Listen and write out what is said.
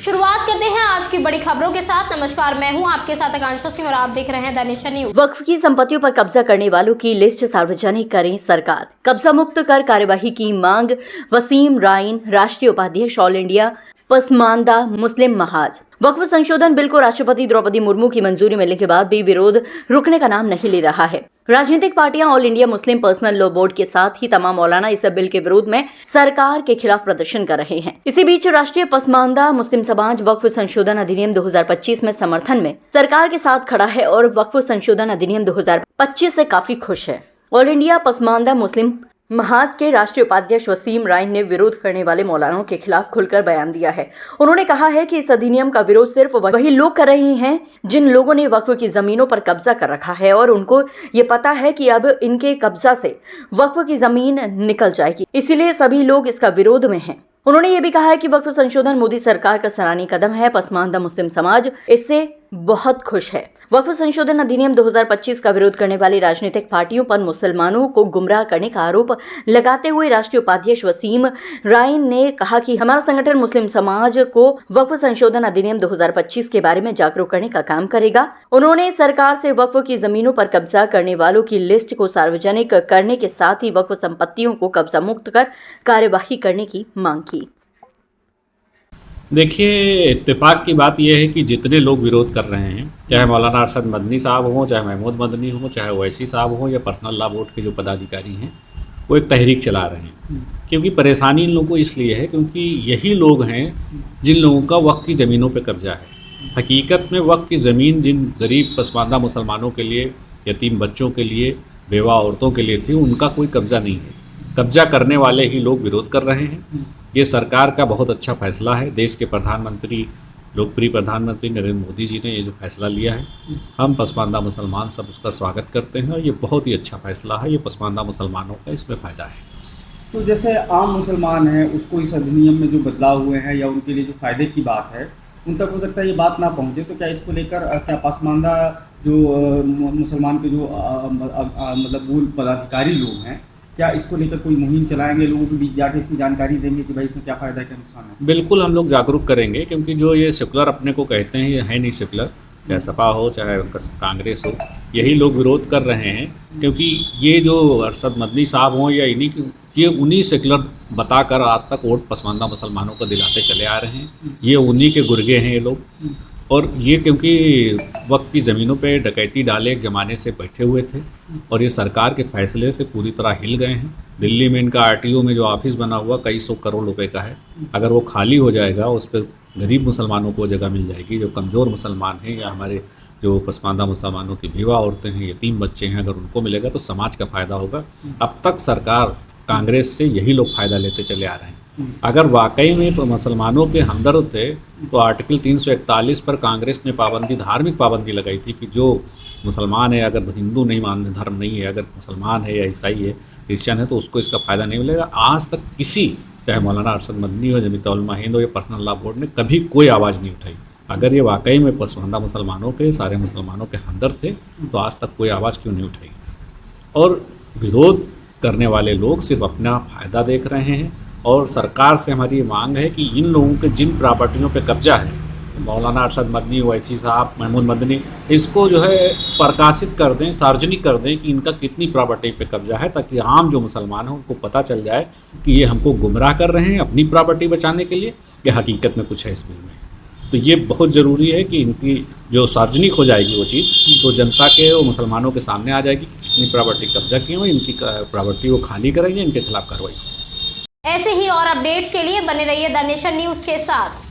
शुरुआत करते हैं आज की बड़ी खबरों के साथ। नमस्कार, मैं हूं आपके साथ आकांक्षा सिंह और आप देख रहे हैं द नेशन न्यूज। वक्फ की संपत्तियों पर कब्जा करने वालों की लिस्ट सार्वजनिक करें सरकार। कब्जा मुक्त कर कार्यवाही की मांग। वसीम राइन, राष्ट्रीय उपाध्यक्ष ऑल इंडिया पसमानदा मुस्लिम महाज। वक्फ संशोधन बिल को राष्ट्रपति द्रौपदी मुर्मू की मंजूरी मिलने के बाद भी विरोध रुकने का नाम नहीं ले रहा है। राजनीतिक पार्टियां all India Muslim personal law board के साथ ही तमाम मौलाना इस बिल के विरोध में सरकार के खिलाफ प्रदर्शन कर रहे हैं। इसी बीच राष्ट्रीय पसमानदा मुस्लिम समाज वक्फ संशोधन अधिनियम 2025 में समर्थन में सरकार के साथ खड़ा है और वक्फ संशोधन अधिनियम 2025 से काफी खुश है। ऑल इंडिया पसमानदा मुस्लिम महाज के राष्ट्रीय उपाध्यक्ष वसीम राइन ने विरोध करने वाले मौलानाओं के खिलाफ खुलकर बयान दिया है। उन्होंने कहा है कि इस अधिनियम का विरोध सिर्फ वही लोग कर रहे हैं जिन लोगों ने वक्फ की जमीनों पर कब्जा कर रखा है और उनको ये पता है कि अब इनके कब्जा से वक्फ की जमीन निकल जाएगी, इसीलिए सभी लोग इसका विरोध में हैं। उन्होंने ये भी कहा है कि वक्फ संशोधन मोदी सरकार का सराहनीय कदम है। पसमानदा मुस्लिम समाज इससे बहुत खुश है। वक्फ संशोधन अधिनियम 2025 का विरोध करने वाली राजनीतिक पार्टियों पर मुसलमानों को गुमराह करने का आरोप लगाते हुए राष्ट्रीय उपाध्यक्ष वसीम राइन ने कहा कि हमारा संगठन मुस्लिम समाज को वक्फ संशोधन अधिनियम 2025 के बारे में जागरूक करने का काम करेगा। उन्होंने सरकार से वक्फ की जमीनों पर कब्जा करने वालों की लिस्ट को सार्वजनिक करने के साथ ही वक्फ संपत्तियों को कब्जा मुक्त कर कार्यवाही करने की मांग की। देखिए, इत्तेफाक की बात यह है कि जितने लोग विरोध कर रहे हैं, चाहे मौलाना अरशद मदनी साहब हों, चाहे महमूद मदनी हों, चाहे ओवैसी साहब हों या पर्सनल लॉ बोर्ड के जो पदाधिकारी हैं, वो एक तहरीक चला रहे हैं। क्योंकि परेशानी इन लोगों को इसलिए है क्योंकि यही लोग हैं जिन लोगों का वक्फ की ज़मीनों पर कब्जा है। हकीकत में वक्फ की ज़मीन जिन गरीब पसमानदा मुसलमानों के लिए, यतीम बच्चों के लिए, बेवा औरतों के लिए थी, उनका कोई कब्जा नहीं है। कब्जा करने वाले ही लोग विरोध कर रहे हैं। ये सरकार का बहुत अच्छा फैसला है। देश के प्रधानमंत्री, लोकप्रिय प्रधानमंत्री नरेंद्र मोदी जी ने ये जो फैसला लिया है, हम पसमानदा मुसलमान सब उसका स्वागत करते हैं और ये बहुत ही अच्छा फैसला है। ये पसमानदा मुसलमानों का इसमें फ़ायदा है। तो जैसे आम मुसलमान हैं, उसको इस अधिनियम में जो बदलाव हुए हैं या उनके लिए जो फ़ायदे की बात है, उन तक हो सकता है ये बात ना पहुँचे। तो क्या इसको लेकर क्या पसमानदा जो मुसलमान के जो मतलब मूल पदाधिकारी लोग हैं, क्या इसको लेकर कोई मुहिम चलाएंगे, लोगों के बीच जाके इसकी जानकारी देंगे कि भाई इसमें क्या फ़ायदा है, क्या नुकसान है? बिल्कुल, हम लोग जागरूक करेंगे क्योंकि जो ये सेकुलर अपने को कहते हैं, ये है नहीं सेकुलर। चाहे सपा हो, चाहे कांग्रेस हो, यही लोग विरोध कर रहे हैं। क्योंकि ये जो अरशद मदनी साहब हों या ये उन्हीं सेकुलर बताकर आज तक वोट पसमानदा मुसलमानों को दिलाते चले आ रहे हैं। ये उन्हीं के गुर्गे हैं ये लोग। और ये क्योंकि वक्त की ज़मीनों पे डकैती डाले एक ज़माने से बैठे हुए थे और ये सरकार के फैसले से पूरी तरह हिल गए हैं। दिल्ली में इनका आरटीओ में जो ऑफिस बना हुआ कई सौ करोड़ रुपए का है, अगर वो खाली हो जाएगा, उस पर गरीब मुसलमानों को जगह मिल जाएगी। जो कमज़ोर मुसलमान हैं या हमारे जो पसमानदा मुसलमानों की बेवा औरतें हैं, यतीम बच्चे हैं, अगर उनको मिलेगा तो समाज का फ़ायदा होगा। अब तक सरकार कांग्रेस से यही लोग फ़ायदा लेते चले आ रहे हैं। अगर वाकई में मुसलमानों के हमदर्द थे तो आर्टिकल 341 पर कांग्रेस ने धार्मिक पाबंदी लगाई थी कि जो मुसलमान है, अगर हिंदू नहीं मानने धर्म नहीं है, अगर मुसलमान है या ईसाई है, क्रिश्चियन है, तो उसको इसका फ़ायदा नहीं मिलेगा। आज तक किसी, चाहे मौलाना अरशद मदनी हो, जमीयत उलमा हिंद हो या पर्सनल लॉ बोर्ड ने कभी कोई आवाज़ नहीं उठाई। अगर ये वाकई में पसमानदा मुसलमानों के, सारे मुसलमानों के हमदर्द थे तो आज तक कोई आवाज़ क्यों नहीं उठाई? और विरोध करने वाले लोग सिर्फ अपना फ़ायदा देख रहे हैं। और सरकार से हमारी मांग है कि इन लोगों के जिन प्रॉपर्टियों पे कब्जा है, मौलाना अरशद मदनी, ओवैसी साहब, महमूद मदनी, इसको जो है प्रकाशित कर दें, सार्वजनिक कर दें कि इनका कितनी प्रॉपर्टी पे कब्जा है, ताकि आम जो मुसलमान हैं उनको पता चल जाए कि ये हमको गुमराह कर रहे हैं अपनी प्रॉपर्टी बचाने के लिए, या हकीकत में कुछ है इस बिल में। तो ये बहुत ज़रूरी है कि इनकी जो सार्वजनिक हो जाएगी वो चीज़, तो जनता के और मुसलमानों के सामने आ जाएगी कि कितनी प्रॉपर्टी कब्जा की हो, इनकी प्रॉपर्टी वो खाली करेंगे, इनके खिलाफ कार्रवाई। ऐसे ही और अपडेट्स के लिए बने रहिए द नेशन न्यूज के साथ।